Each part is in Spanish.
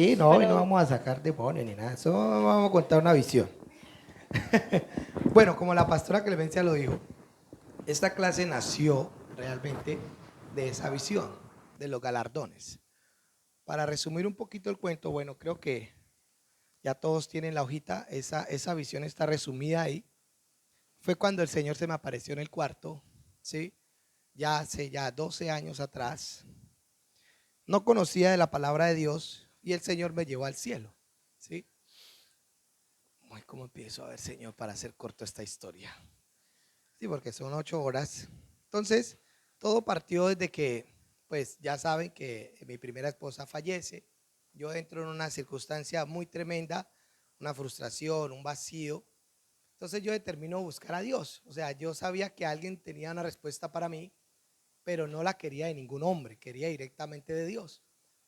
Sí, no, hoy no Pero vamos a sacar demonios ni nada. Eso vamos a contar una visión. Bueno, como la pastora Clemencia lo dijo, esta clase nació realmente de esa visión, de los galardones. Para resumir un poquito el cuento, bueno, creo que ya todos tienen la hojita, esa visión está resumida ahí. Fue cuando el Señor se me apareció en el cuarto, ¿sí? Ya hace ya 12 años atrás. No conocía de la palabra de Dios y el Señor me llevó al cielo, ¿sí? Ay, ¿cómo empiezo a ver, Señor, para hacer corto esta historia? Sí, porque son 8 horas. Entonces, todo partió desde que, pues ya saben que mi primera esposa fallece. Yo entro en una circunstancia muy tremenda, una frustración, un vacío. Entonces yo determino buscar a Dios. O sea, yo sabía que alguien tenía una respuesta para mí, pero no la quería de ningún hombre, quería directamente de Dios.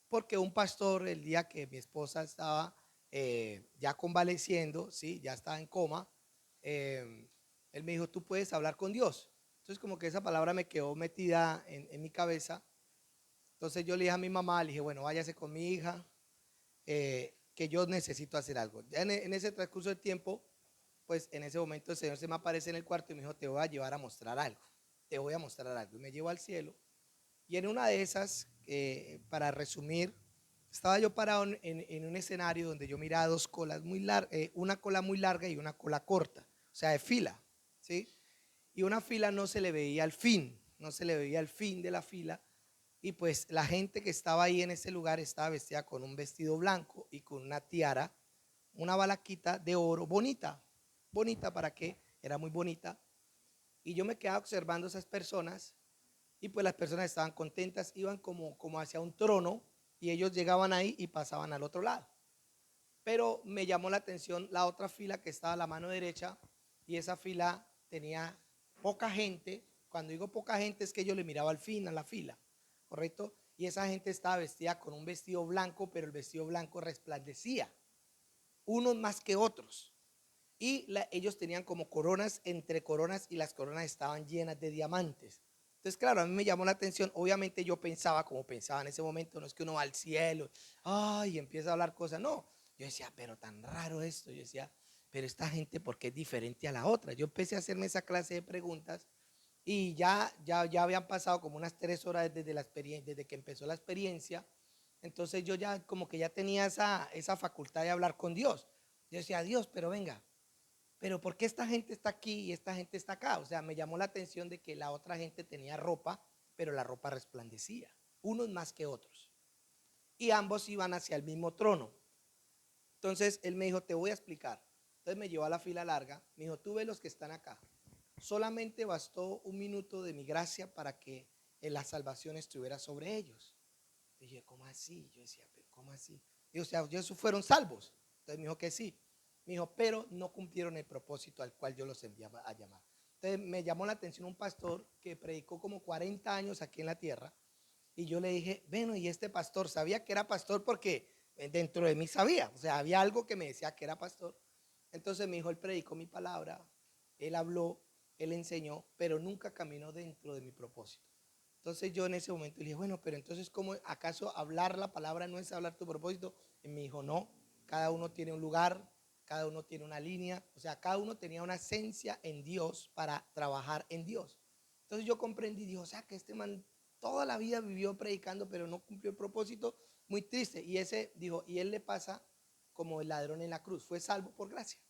Porque un pastor, el día que mi esposa estaba ya convaleciendo, ¿sí? Ya estaba en coma, eh, él me dijo, tú puedes hablar con Dios. Entonces como que esa palabra me quedó metida en mi cabeza. Entonces yo le dije a mi mamá, le dije, bueno, váyase con mi hija, que yo necesito hacer algo. Ya en ese transcurso del tiempo, pues en ese momento el Señor se me aparece en el cuarto y me dijo, te voy a llevar a mostrar algo, te voy a mostrar algo. Y me llevó al cielo. Y en una de esas, para resumir, estaba yo parado en un escenario donde yo miraba dos colas muy largas, una cola muy larga y una cola corta, o sea, de fila, ¿sí? Y una fila no se le veía el fin, no se le veía el fin de la fila. Y pues la gente que estaba ahí en ese lugar estaba vestida con un vestido blanco y con una tiara, una balaquita de oro, bonita, bonita para qué, era muy bonita. Y yo me quedaba observando a esas personas y pues las personas estaban contentas, iban como hacia un trono y ellos llegaban ahí y pasaban al otro lado. Pero me llamó la atención la otra fila que estaba a la mano derecha y esa fila tenía poca gente. Cuando digo poca gente es que yo le miraba al fin a la fila, ¿correcto? Y esa gente estaba vestida con un vestido blanco, pero el vestido blanco resplandecía, unos más que otros. Y ellos tenían como coronas entre coronas y las coronas estaban llenas de diamantes. Entonces, claro, a mí me llamó la atención. Obviamente yo pensaba como pensaba en ese momento, no es que uno va al cielo, ay, y empieza a hablar cosas, no. Yo decía, pero tan raro esto. Yo decía, pero esta gente, ¿por qué es diferente a la otra? Yo empecé a hacerme esa clase de preguntas y ya habían pasado como unas 3 horas desde la experiencia, desde que empezó la experiencia. Entonces yo ya como que ya tenía esa facultad de hablar con Dios. Yo decía, Dios, pero venga, pero ¿por qué esta gente está aquí y esta gente está acá? O sea, me llamó la atención de que la otra gente tenía ropa, pero la ropa resplandecía, unos más que otros. Y ambos iban hacia el mismo trono. Entonces él me dijo, te voy a explicar. Entonces me llevó a la fila larga, me dijo, tú ves los que están acá. Solamente bastó un minuto de mi gracia para que la salvación estuviera sobre ellos. Y dije, ¿cómo así? Yo decía, ¿pero cómo así? Y o sea, ellos fueron salvos. Entonces me dijo que sí. Me dijo, pero no cumplieron el propósito al cual yo los enviaba a llamar. Entonces me llamó la atención un pastor que predicó como 40 años aquí en la tierra. Y yo le dije, bueno, y este pastor sabía que era pastor porque dentro de mí sabía. O sea, había algo que me decía que era pastor. Entonces me dijo, él predicó mi palabra, él habló, él enseñó, pero nunca caminó dentro de mi propósito. Entonces yo en ese momento le dije, bueno, pero entonces ¿cómo acaso hablar la palabra no es hablar tu propósito? Y me dijo, no, cada uno tiene un lugar, cada uno tiene una línea, o sea, cada uno tenía una esencia en Dios para trabajar en Dios. Entonces yo comprendí, dijo, o sea, que este man toda la vida vivió predicando, pero no cumplió el propósito, muy triste. Y ese, dijo, y él le pasa como el ladrón en la cruz, fue salvo por gracia,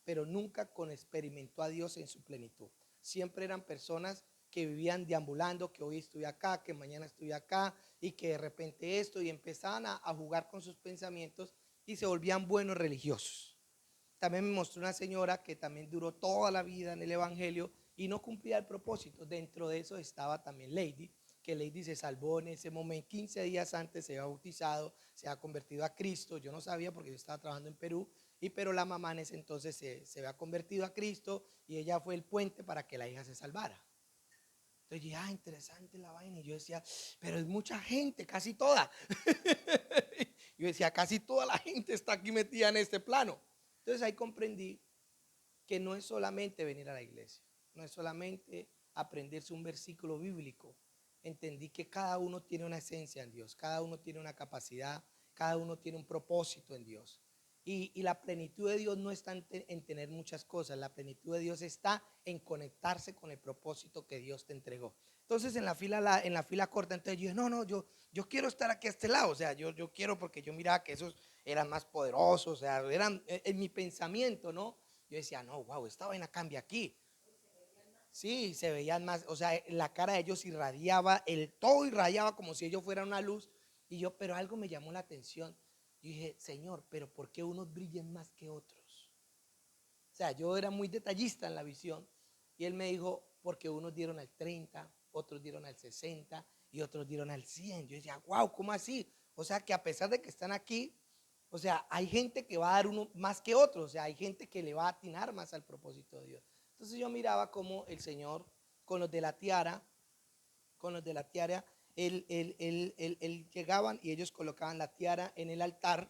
pero nunca experimentó a Dios en su plenitud. Siempre eran personas que vivían deambulando, que hoy estoy acá, que mañana estoy acá, y que de repente esto, y empezaban a jugar con sus pensamientos y se volvían buenos religiosos. También me mostró una señora que también duró toda la vida en el evangelio y no cumplía el propósito. Dentro de eso estaba también Lady, que Lady se salvó en ese momento, 15 días antes se había bautizado, se había convertido a Cristo. Yo no sabía porque yo estaba trabajando en Perú, pero la mamá en ese entonces se había convertido a Cristo y ella fue el puente para que la hija se salvara. Entonces yo dije, interesante la vaina. Y yo decía, pero es mucha gente, casi toda. Yo decía, casi toda la gente está aquí metida en este plano. Entonces ahí comprendí que no es solamente venir a la iglesia, no es solamente aprenderse un versículo bíblico. Entendí que cada uno tiene una esencia en Dios, cada uno tiene una capacidad, cada uno tiene un propósito en Dios. Y la plenitud de Dios no está en tener muchas cosas, la plenitud de Dios está en conectarse con el propósito que Dios te entregó. Entonces en la fila corta, entonces yo dije, no, yo quiero estar aquí a este lado, o sea, yo quiero porque yo miraba que esos eran más poderosos, o sea, eran en mi pensamiento, ¿no? Yo decía, no, wow, esta vaina cambia aquí. Sí, se veían más, o sea, la cara de ellos irradiaba, todo irradiaba como si ellos fueran una luz. Y yo, pero algo me llamó la atención. Yo dije, Señor, pero ¿por qué unos brillen más que otros? O sea, yo era muy detallista en la visión. Y él me dijo, porque unos dieron al 30, otros dieron al 60 y otros dieron al 100. Yo decía, wow, ¿cómo así? O sea, que a pesar de que están aquí, o sea, hay gente que va a dar uno más que otro. O sea, hay gente que le va a atinar más al propósito de Dios. Entonces yo miraba como el Señor con los de la tiara, con los de la tiara, él llegaban y ellos colocaban la tiara en el altar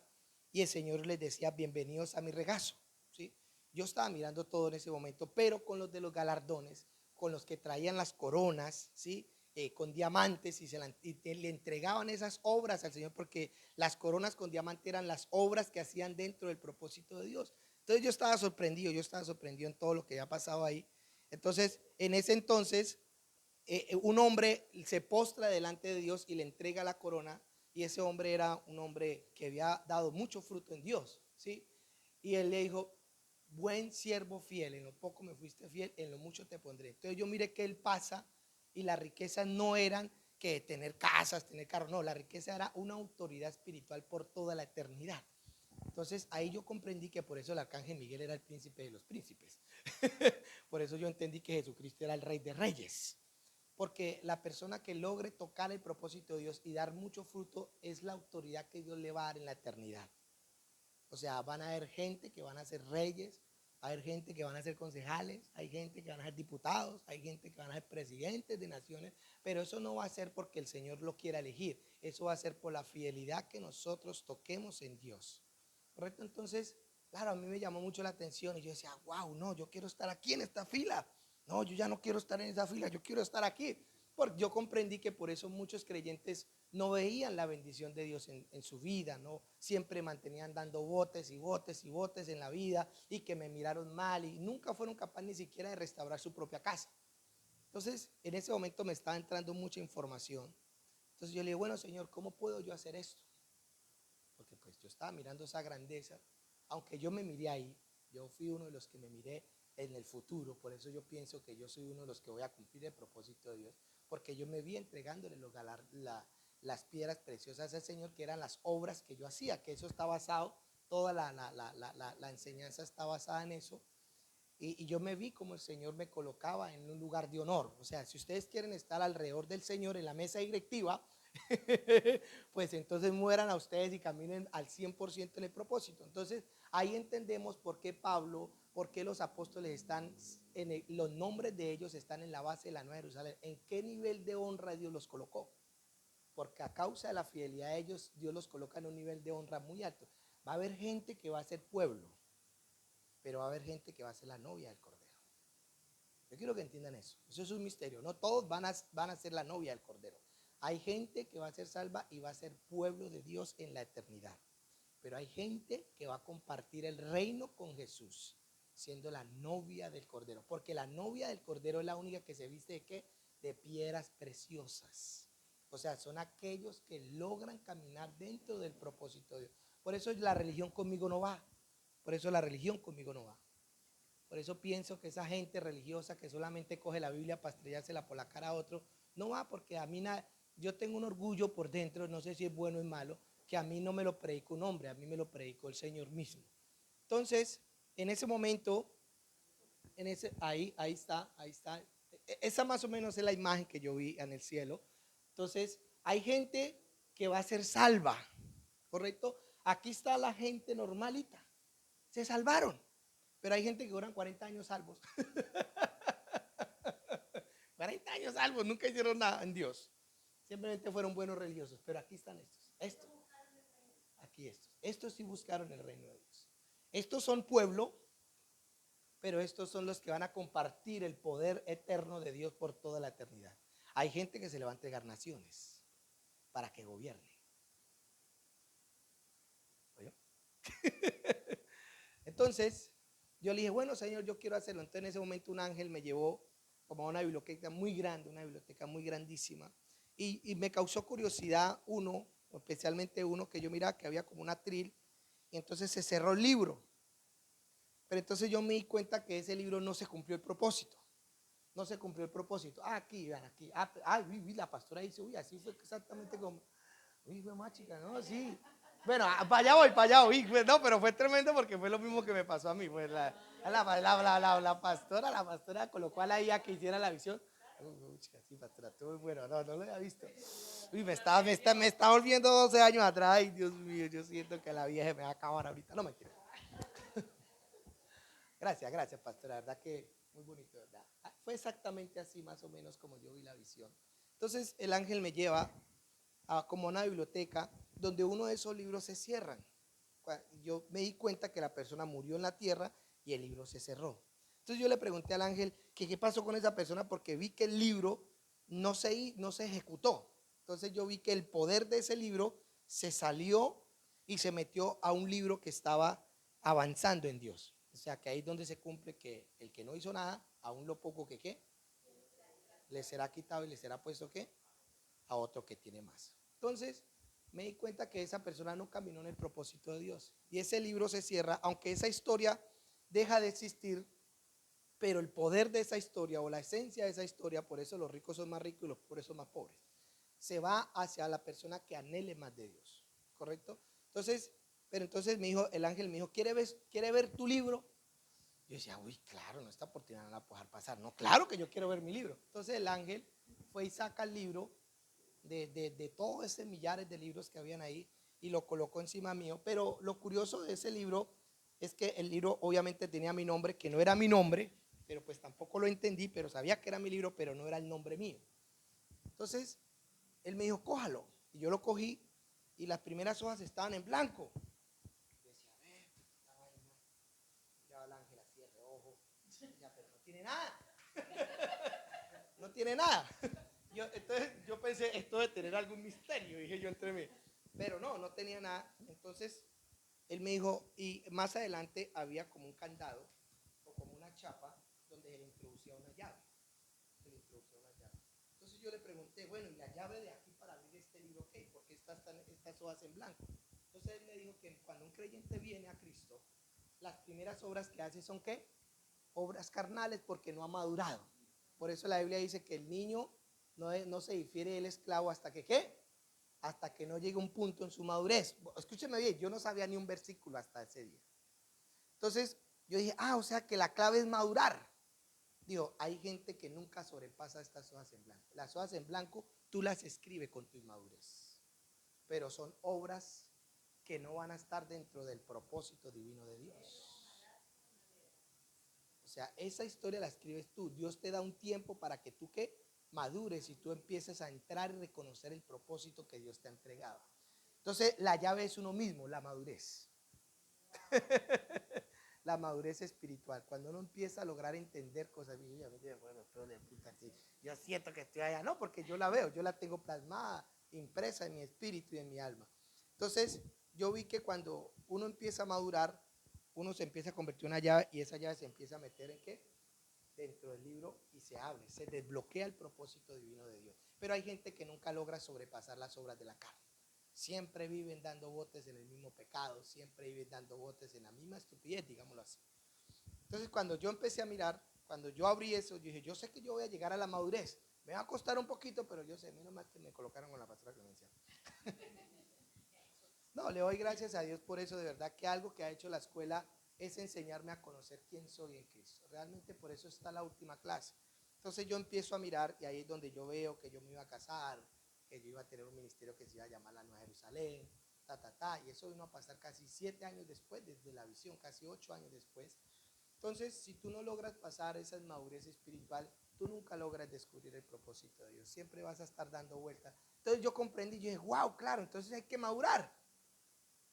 y el Señor les decía, bienvenidos a mi regazo, ¿sí? Yo estaba mirando todo en ese momento, pero con los de los galardones, con los que traían las coronas, ¿sí? Con diamantes y le entregaban esas obras al Señor, porque las coronas con diamante eran las obras que hacían dentro del propósito de Dios. Entonces yo estaba sorprendido en todo lo que había pasado ahí. Entonces, en ese entonces, un hombre se postra delante de Dios y le entrega la corona, y ese hombre era un hombre que había dado mucho fruto en Dios, ¿sí? Y él le dijo, buen siervo fiel, en lo poco me fuiste fiel, en lo mucho te pondré. Entonces yo miré que él pasa y las riquezas no eran que tener casas, tener carros, no, la riqueza era una autoridad espiritual por toda la eternidad. Entonces ahí yo comprendí que por eso el arcángel Miguel era el príncipe de los príncipes. Por eso yo entendí que Jesucristo era el rey de reyes. Porque la persona que logre tocar el propósito de Dios y dar mucho fruto es la autoridad que Dios le va a dar en la eternidad. O sea, van a haber gente que van a ser reyes, va a haber gente que van a ser concejales, hay gente que van a ser diputados, hay gente que van a ser presidentes de naciones, pero eso no va a ser porque el Señor lo quiera elegir, eso va a ser por la fidelidad que nosotros toquemos en Dios. ¿Correcto? Entonces, claro, a mí me llamó mucho la atención y yo decía, wow, no, yo quiero estar aquí en esta fila. No, yo ya no quiero estar en esa fila, yo quiero estar aquí. Porque yo comprendí que por eso muchos creyentes no veían la bendición de Dios en su vida, ¿no? Siempre mantenían dando botes y botes y botes en la vida y que me miraron mal y nunca fueron capaces ni siquiera de restaurar su propia casa. Entonces, en ese momento me estaba entrando mucha información. Entonces yo le dije, bueno, Señor, ¿cómo puedo yo hacer esto? Porque pues yo estaba mirando esa grandeza, aunque yo me miré ahí, yo fui uno de los que me miré en el futuro, por eso yo pienso que yo soy uno de los que voy a cumplir el propósito de Dios, porque yo me vi entregándole las piedras preciosas al Señor, que eran las obras que yo hacía, que eso está basado, toda la enseñanza está basada en eso, y yo me vi como el Señor me colocaba en un lugar de honor. O sea, si ustedes quieren estar alrededor del Señor en la mesa directiva, pues entonces mueran a ustedes y caminen al 100% en el propósito. Entonces ahí entendemos por qué Pablo, por qué los apóstoles están, los nombres de ellos están en la base de la Nueva Jerusalén. ¿En qué nivel de honra Dios los colocó? Porque a causa de la fidelidad de ellos, Dios los coloca en un nivel de honra muy alto. Va a haber gente que va a ser pueblo, pero va a haber gente que va a ser la novia del Cordero. Yo quiero que entiendan eso. Eso es un misterio. No todos van a ser la novia del Cordero. Hay gente que va a ser salva y va a ser pueblo de Dios en la eternidad. Pero hay gente que va a compartir el reino con Jesús, siendo la novia del Cordero. Porque la novia del Cordero es la única que se viste de qué? De piedras preciosas. O sea, son aquellos que logran caminar dentro del propósito de Dios. Por eso la religión conmigo no va. Por eso la religión conmigo no va. Por eso pienso que esa gente religiosa que solamente coge la Biblia para estrellársela por la cara a otro, no va, porque a mí yo tengo un orgullo por dentro, no sé si es bueno o es malo, que a mí no me lo predicó un hombre, a mí me lo predicó el Señor mismo. Entonces, en ese momento, ahí está. Esa más o menos es la imagen que yo vi en el cielo. Entonces, hay gente que va a ser salva, ¿correcto? Aquí está la gente normalita, se salvaron. Pero hay gente que duran 40 años salvos. 40 años salvos, nunca hicieron nada en Dios. Simplemente fueron buenos religiosos. Pero aquí están estos. Aquí estos. Estos sí buscaron el reino de Dios. Estos son pueblo, pero estos son los que van a compartir el poder eterno de Dios por toda la eternidad. Hay gente que se le va a entregar naciones para que gobierne. Entonces, yo le dije, bueno, Señor, yo quiero hacerlo. Entonces, en ese momento, un ángel me llevó como a una biblioteca muy grande, una biblioteca muy grandísima. Y me causó curiosidad uno, especialmente uno que yo miraba que había como un atril, y entonces se cerró el libro. Pero entonces yo me di cuenta que ese libro no se cumplió el propósito. No se cumplió el propósito. Ah, aquí, vean, aquí. Uy, la pastora dice, uy, así fue exactamente como. Uy, fue más chica, ¿no? Sí. Bueno, para allá voy. No, pero fue tremendo porque fue lo mismo que me pasó a mí. Pues la pastora colocó a la IA que hiciera la visión. Uy, chica, sí, pastora, estuvo muy bueno. No, no lo había visto. Uy, me está volviendo 12 años atrás. Ay, Dios mío, yo siento que la vieja me va a acabar ahorita. No, mentira. Gracias, gracias, pastora. La verdad que muy bonito, ¿verdad? Fue exactamente así, más o menos, como yo vi la visión. Entonces, el ángel me lleva a como una biblioteca donde uno de esos libros se cierran. Yo me di cuenta que la persona murió en la tierra y el libro se cerró. Entonces yo le pregunté al ángel que qué pasó con esa persona porque vi que el libro no se ejecutó. Entonces yo vi que el poder de ese libro se salió y se metió a un libro que estaba avanzando en Dios. O sea que ahí es donde se cumple que el que no hizo nada, aún lo poco que qué, le será quitado y le será puesto qué a otro que tiene más. Entonces, me di cuenta que esa persona no caminó en el propósito de Dios. Y ese libro se cierra, aunque esa historia deja de existir, pero el poder de esa historia o la esencia de esa historia, por eso los ricos son más ricos y los pobres son más pobres, se va hacia la persona que anhele más de Dios. ¿Correcto? Entonces, pero entonces me dijo, el ángel me dijo, quiere ver tu libro? Yo decía, uy, claro, no, esta oportunidad no la puedo dejar pasar. No, claro que yo quiero ver mi libro. Entonces el ángel fue y saca el libro de todos esos millares de libros que habían ahí y lo colocó encima mío. Pero lo curioso de ese libro es que el libro obviamente tenía mi nombre, que no era mi nombre, pero pues tampoco lo entendí, pero sabía que era mi libro, pero no era el nombre mío. Entonces, él me dijo, cójalo. Y yo lo cogí y las primeras hojas estaban en blanco. Yo decía, a ver, estaba ahí, ya el ángel así de reojo. Ya, pero no tiene nada. No tiene nada. Entonces yo pensé, esto de tener algún misterio, dije yo entre mí. Pero no, no tenía nada. Entonces él me dijo, y más adelante había como un candado o como una chapa donde se le introducía una llave. Se le introducía una llave. Entonces yo le pregunté, bueno, ¿y la llave de aquí para abrir este libro qué? ¿Por qué estas hojas en blanco? Entonces él me dijo que cuando un creyente viene a Cristo, las primeras obras que hace son ¿qué? Obras carnales porque no ha madurado. Por eso la Biblia dice que el niño no se difiere del esclavo hasta que ¿qué? Hasta que no llegue un punto en su madurez. Escúcheme bien, yo no sabía ni un versículo hasta ese día. Entonces yo dije, o sea que la clave es madurar. Digo, hay gente que nunca sobrepasa estas hojas en blanco. Las hojas en blanco tú las escribes con tu inmadurez, pero son obras que no van a estar dentro del propósito divino de Dios. O sea, esa historia la escribes tú. Dios te da un tiempo para que tú que madures y tú empieces a entrar y reconocer el propósito que Dios te ha entregado. Entonces, la llave es uno mismo, la madurez. La madurez espiritual. Cuando uno empieza a lograr entender cosas, yo siento que estoy allá. No, porque yo la veo, yo la tengo plasmada, impresa en mi espíritu y en mi alma. Entonces, yo vi que cuando uno empieza a madurar, uno se empieza a convertir en una llave y esa llave se empieza a meter en qué? Dentro del libro y se abre, se desbloquea el propósito divino de Dios. Pero hay gente que nunca logra sobrepasar las obras de la carne. Siempre viven dando botes en el mismo pecado, siempre viven dando botes en la misma estupidez, digámoslo así. Entonces cuando yo empecé a mirar, cuando yo abrí eso, yo dije, yo sé que yo voy a llegar a la madurez. Me va a costar un poquito, pero yo sé, menos mal que me colocaron con la pastora Clemencia. No, le doy gracias a Dios por eso, de verdad que algo que ha hecho la escuela es enseñarme a conocer quién soy en Cristo. Realmente por eso está la última clase. Entonces yo empiezo a mirar y ahí es donde yo veo que yo me iba a casar, que yo iba a tener un ministerio que se iba a llamar la Nueva Jerusalén, y eso vino a pasar casi 7 años después, desde la visión, casi 8 años después. Entonces, si tú no logras pasar esa madurez espiritual, tú nunca logras descubrir el propósito de Dios. Siempre vas a estar dando vueltas. Entonces yo comprendí y dije, wow, claro, entonces hay que madurar.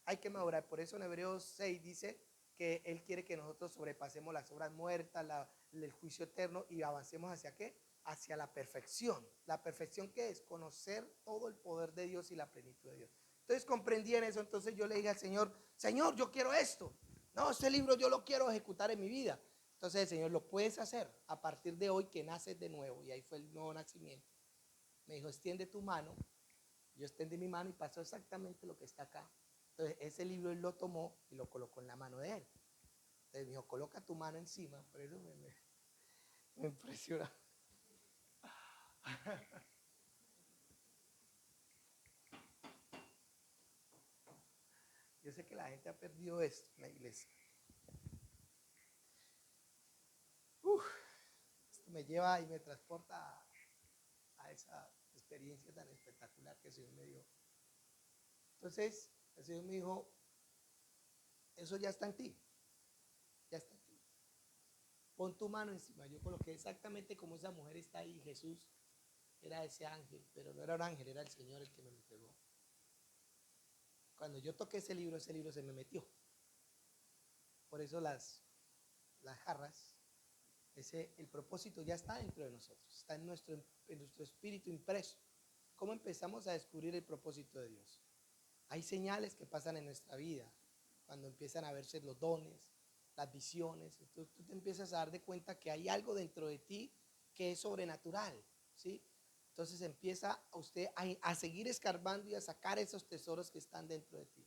Hay que madurar. Por eso en Hebreos 6 dice que Él quiere que nosotros sobrepasemos las obras muertas, el juicio eterno y avancemos hacia qué? Hacia la perfección. ¿La perfección qué es? Conocer todo el poder de Dios y la plenitud de Dios. Entonces comprendí en eso. Entonces yo le dije al Señor, Señor, yo quiero esto. No, este libro yo lo quiero ejecutar en mi vida. Entonces el Señor, lo puedes hacer a partir de hoy que naces de nuevo. Y ahí fue el nuevo nacimiento. Me dijo, extiende tu mano. Yo extendí mi mano y pasó exactamente lo que está acá. Entonces ese libro él lo tomó y lo colocó en la mano de él. Entonces me dijo, coloca tu mano encima. Por eso me impresiona. Yo sé que la gente ha perdido esto en la iglesia. Esto me lleva y me transporta a esa experiencia tan espectacular que el Señor me dio. Entonces, el Señor me dijo, eso ya está en ti, ya está en ti. Pon tu mano encima. Yo coloqué exactamente como esa mujer está ahí. Jesús era ese ángel, pero no era un ángel, era el Señor el que me lo entregó. Cuando yo toqué ese libro se me metió. Por eso las jarras, el propósito ya está dentro de nosotros, está en nuestro espíritu impreso. ¿Cómo empezamos a descubrir el propósito de Dios? Hay señales que pasan en nuestra vida, cuando empiezan a verse los dones, las visiones. Entonces tú te empiezas a dar de cuenta que hay algo dentro de ti que es sobrenatural, ¿sí? Entonces empieza a usted a seguir escarbando y a sacar esos tesoros que están dentro de ti.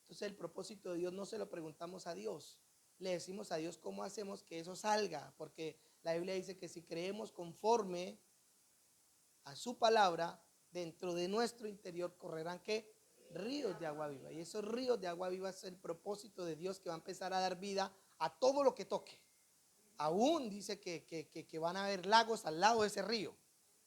Entonces el propósito de Dios no se lo preguntamos a Dios, le decimos a Dios cómo hacemos que eso salga, porque la Biblia dice que si creemos conforme a su palabra, dentro de nuestro interior correrán ¿qué? Ríos de agua viva. Y esos ríos de agua viva es el propósito de Dios, que va a empezar a dar vida a todo lo que toque. Aún dice que van a haber lagos al lado de ese río,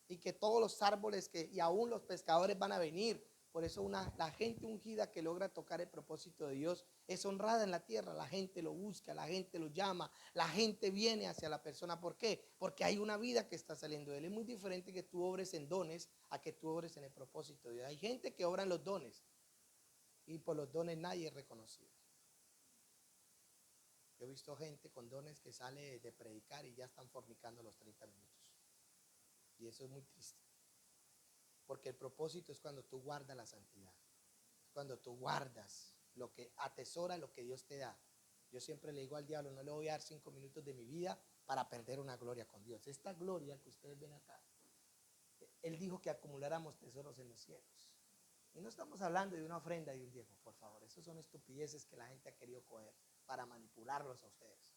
y que todos los árboles y aún los pescadores van a venir. Por eso la gente ungida que logra tocar el propósito de Dios es honrada en la tierra. La gente lo busca, la gente lo llama, la gente viene hacia la persona. ¿Por qué? Porque hay una vida que está saliendo de él. Es muy diferente que tú obres en dones a que tú obres en el propósito de Dios. Hay gente que obra en los dones y por los dones nadie es reconocido. Yo he visto gente con dones que sale de predicar y ya están fornicando los 30 minutos. Y eso es muy triste. Porque el propósito es cuando tú guardas la santidad. Cuando tú guardas lo que atesora, lo que Dios te da. Yo siempre le digo al diablo, no le voy a dar 5 minutos de mi vida para perder una gloria con Dios. Esta gloria que ustedes ven acá, Él dijo que acumuláramos tesoros en los cielos. Y no estamos hablando de una ofrenda y de un diezmo, por favor. Esas son estupideces que la gente ha querido coger para manipularlos a ustedes.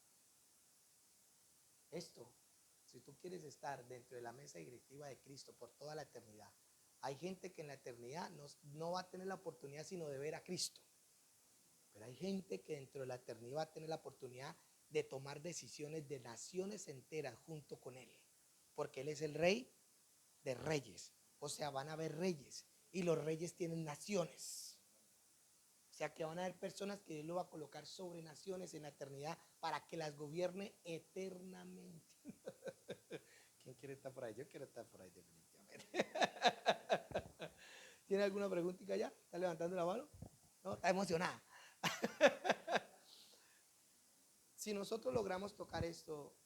Esto, si tú quieres estar dentro de la mesa directiva de Cristo por toda la eternidad, hay gente que en la eternidad no va a tener la oportunidad sino de ver a Cristo. Pero hay gente que dentro de la eternidad va a tener la oportunidad de tomar decisiones de naciones enteras junto con Él. Porque Él es el Rey de reyes. O sea, van a haber reyes. Y los reyes tienen naciones. O sea, que van a haber personas que Dios lo va a colocar sobre naciones en la eternidad para que las gobierne eternamente. ¿Quién quiere estar por ahí? Yo quiero estar por ahí definitivamente. ¿Tiene alguna preguntita ya? ¿Está levantando la mano? No, está emocionada. Si nosotros logramos tocar esto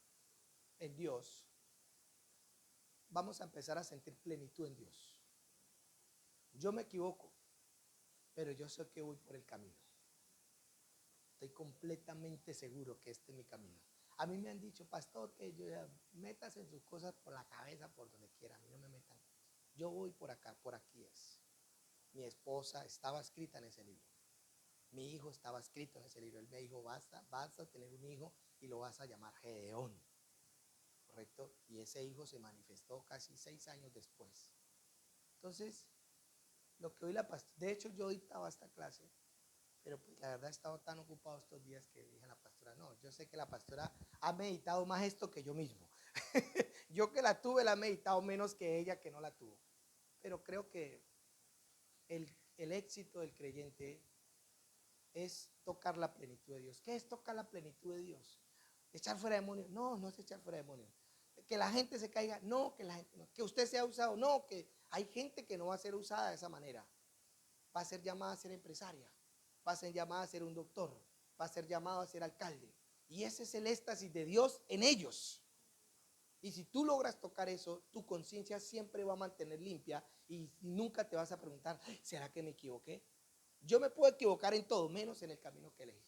en Dios, vamos a empezar a sentir plenitud en Dios. Yo me equivoco, pero yo sé que voy por el camino. Estoy completamente seguro que este es mi camino. A mí me han dicho, pastor, que yo metas en sus cosas por la cabeza, por donde quiera. A mí no me metan. Yo voy por acá, por aquí es. Mi esposa estaba escrita en ese libro. Mi hijo estaba escrito en ese libro. Él me dijo, vas a tener un hijo y lo vas a llamar Gedeón. ¿Correcto? Y ese hijo se manifestó casi 6 años después. Entonces, lo que hoy de hecho yo dictaba esta clase, pero pues la verdad he estado tan ocupado estos días que dije a la pastora, no, yo sé que la pastora ha meditado más esto que yo mismo. Yo que la tuve la he meditado menos que ella que no la tuvo. Pero creo que el éxito del creyente es tocar la plenitud de Dios. ¿Qué es tocar la plenitud de Dios? ¿Echar fuera demonios? No, no es echar fuera demonios. Que la gente se caiga, no, que la gente no. Que usted sea usado, no, que hay gente que no va a ser usada de esa manera. Va a ser llamada a ser empresaria, va a ser llamada a ser un doctor, va a ser llamado a ser alcalde. Y ese es el éxtasis de Dios en ellos. Y si tú logras tocar eso, tu conciencia siempre va a mantener limpia y nunca te vas a preguntar, ¿será que me equivoqué? Yo me puedo equivocar en todo, menos en el camino que elegí.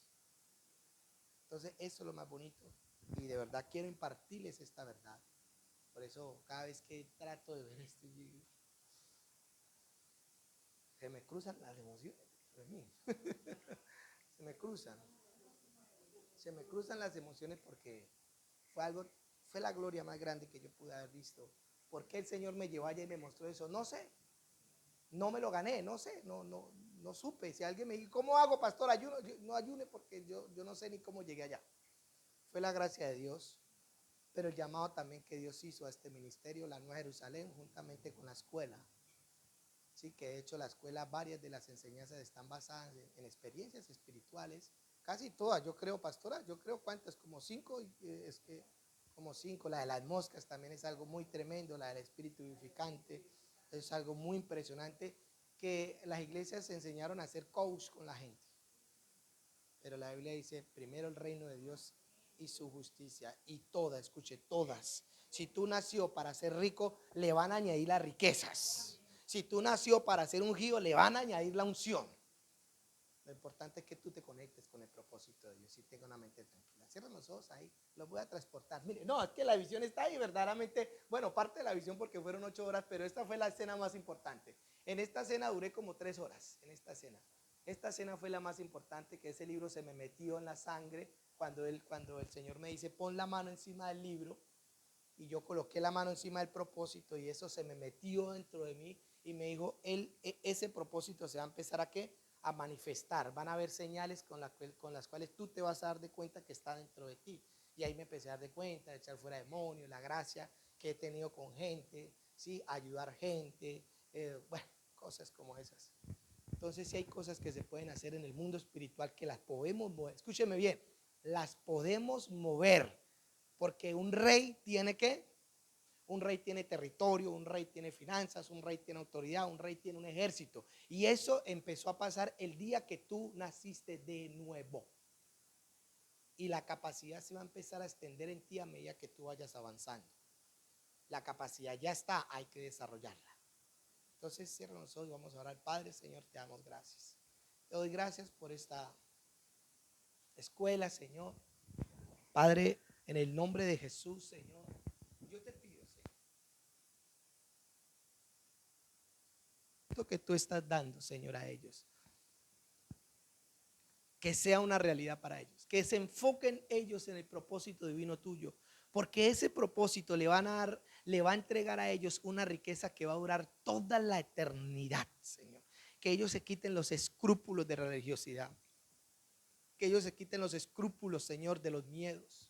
Entonces eso es lo más bonito y de verdad quiero impartirles esta verdad. Por eso cada vez que trato de ver esto, se me cruzan las emociones. Se me cruzan. Se me cruzan las emociones porque fue la gloria más grande que yo pude haber visto. ¿Por qué el Señor me llevó allá y me mostró eso? No sé. No me lo gané, no sé, no supe. Si alguien me dijo, ¿cómo hago, pastor? Ayuno. Yo no ayune porque yo no sé ni cómo llegué allá. Fue la gracia de Dios, pero el llamado también que Dios hizo a este ministerio, la Nueva Jerusalén, juntamente con la escuela. Sí, que de hecho la escuela, varias de las enseñanzas están basadas en experiencias espirituales, casi todas, yo creo, pastora, yo creo cuántas, como 5, es que como 5, la de las moscas también es algo muy tremendo, la del espíritu vivificante, es algo muy impresionante, que las iglesias se enseñaron a hacer coach con la gente, pero la Biblia dice, primero el reino de Dios y su justicia, y todas, escuche, todas, si tú nació para ser rico, le van a añadir las riquezas. Si tú nació para ser ungido, le van a añadir la unción. Lo importante es que tú te conectes con el propósito de Dios y tenga una mente tranquila. Cierren los ojos ahí, los voy a transportar. Mire, no, es que la visión está ahí verdaderamente. Bueno, parte de la visión porque fueron 8 horas, pero esta fue la escena más importante. En esta cena duré como 3 horas, en esta cena. Esta cena fue la más importante, que ese libro se me metió en la sangre cuando el Señor me dice, pon la mano encima del libro. Y yo coloqué la mano encima del propósito y eso se me metió dentro de mí y me dijo, ese propósito se va a empezar a ¿qué? A manifestar. Van a haber señales con las cuales tú te vas a dar de cuenta que está dentro de ti. Y ahí me empecé a dar de cuenta, de echar fuera demonios, la gracia que he tenido con gente, ¿sí? Ayudar gente, bueno, cosas como esas. Entonces sí hay cosas que se pueden hacer en el mundo espiritual que las podemos mover. Escúcheme bien, las podemos mover. Porque un rey tiene ¿qué? Un rey tiene territorio, un rey tiene finanzas, un rey tiene autoridad, un rey tiene un ejército. Y eso empezó a pasar el día que tú naciste de nuevo. Y la capacidad se va a empezar a extender en ti a medida que tú vayas avanzando. La capacidad ya está, hay que desarrollarla. Entonces cierra los ojos y vamos a orar. Padre, Señor, te damos gracias. Te doy gracias por esta escuela, Señor. Padre, en el nombre de Jesús, Señor, yo te pido, Señor, esto que tú estás dando, Señor, a ellos, que sea una realidad para ellos, que se enfoquen ellos en el propósito divino tuyo, porque ese propósito le va a entregar a ellos una riqueza que va a durar toda la eternidad, Señor. Que ellos se quiten los escrúpulos de religiosidad, que ellos se quiten los escrúpulos, Señor, de los miedos.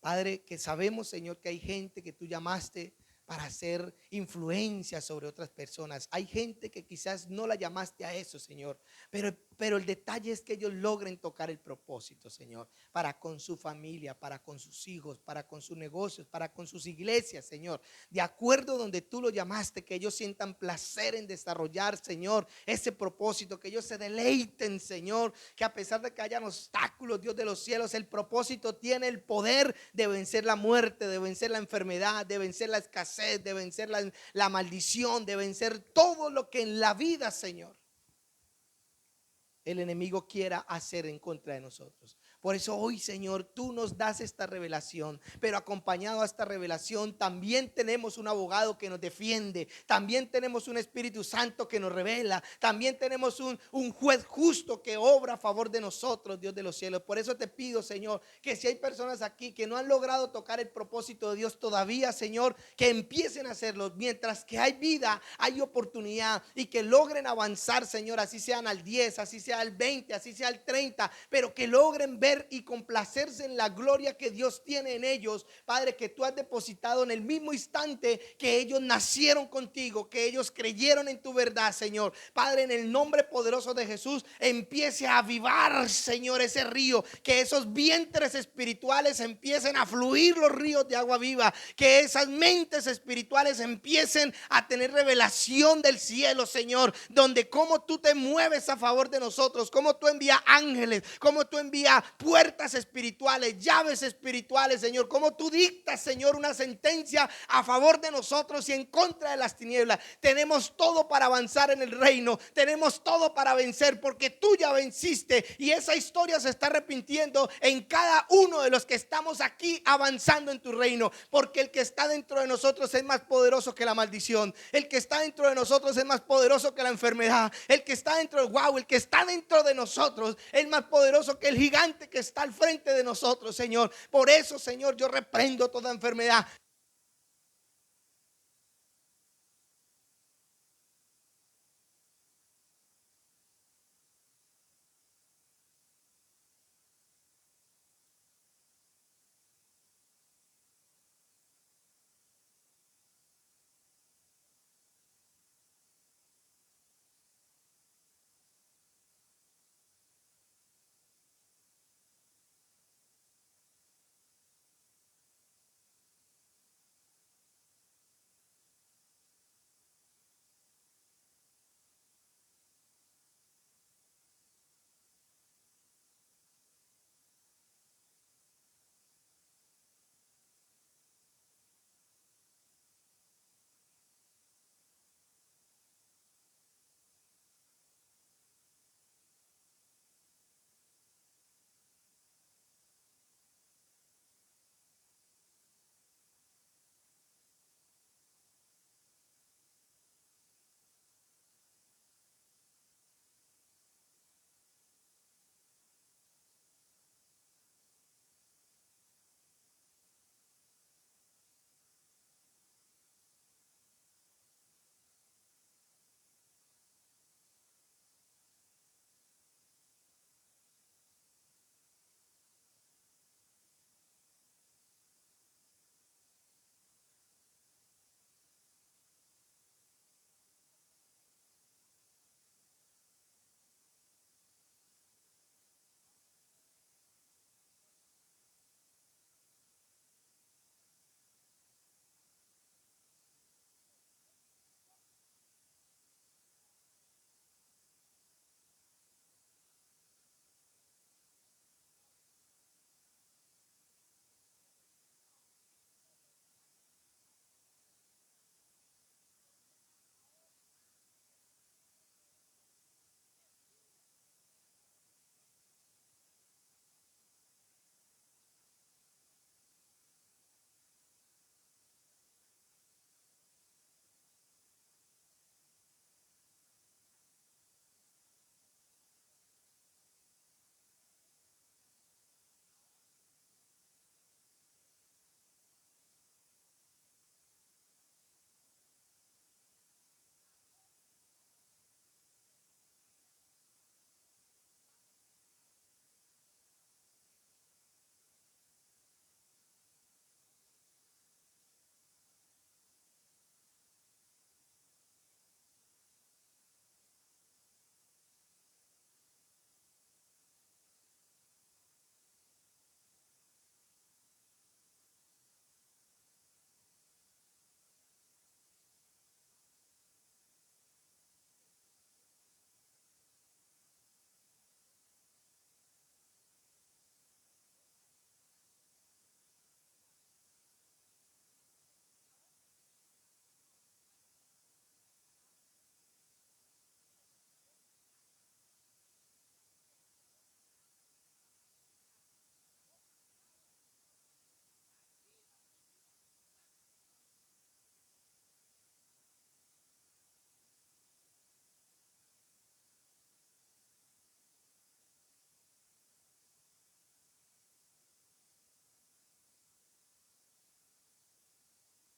Padre, que sabemos, Señor, que hay gente que tú llamaste para hacer influencia sobre otras personas. Hay gente que quizás no la llamaste a eso, Señor, pero el detalle es que ellos logren tocar el propósito, Señor, para con su familia, para con sus hijos, para con sus negocios, para con sus iglesias, Señor, de acuerdo donde tú lo llamaste, que ellos sientan placer en desarrollar, Señor, ese propósito, que ellos se deleiten, Señor, que a pesar de que hayan obstáculos, Dios de los cielos, el propósito tiene el poder de vencer la muerte, de vencer la enfermedad, de vencer la escasez, de vencer la maldición, de vencer todo lo que en la vida, Señor, el enemigo quiera hacer en contra de nosotros. Por eso hoy, Señor, tú nos das esta revelación, pero acompañado a esta revelación también tenemos un abogado que nos defiende, también tenemos un Espíritu Santo que nos revela, también tenemos un juez justo que obra a favor de nosotros, Dios de los cielos. Por eso te pido, Señor, que si hay personas aquí que no han logrado tocar el propósito de Dios todavía, Señor, que empiecen a hacerlo. Mientras que hay vida, hay oportunidad, y que logren avanzar, Señor, así sean al 10, así sea al 20, así sea al 30, pero que logren ver y complacerse en la gloria que Dios tiene en ellos, Padre, que tú has depositado en el mismo instante que ellos nacieron contigo, que ellos creyeron en tu verdad, Señor. Padre, en el nombre poderoso de Jesús, empiece a avivar, Señor, ese río, que esos vientres espirituales empiecen a fluir los ríos de agua viva, que esas mentes espirituales empiecen a tener revelación del cielo, Señor, donde como tú te mueves a favor de nosotros, como tú envías ángeles, como tú envías puertas espirituales, llaves espirituales, Señor. Como tú dictas, Señor, una sentencia a favor de nosotros y en contra de las tinieblas. Tenemos todo para avanzar en el reino. Tenemos todo para vencer porque tú ya venciste. Y esa historia se está repitiendo en cada uno de los que estamos aquí avanzando en tu reino. Porque el que está dentro de nosotros es más poderoso que la maldición. El que está dentro de nosotros es más poderoso que la enfermedad. El que está dentro el que está dentro de nosotros es más poderoso que el gigante que está al frente de nosotros, Señor. Por eso, Señor, yo reprendo toda enfermedad.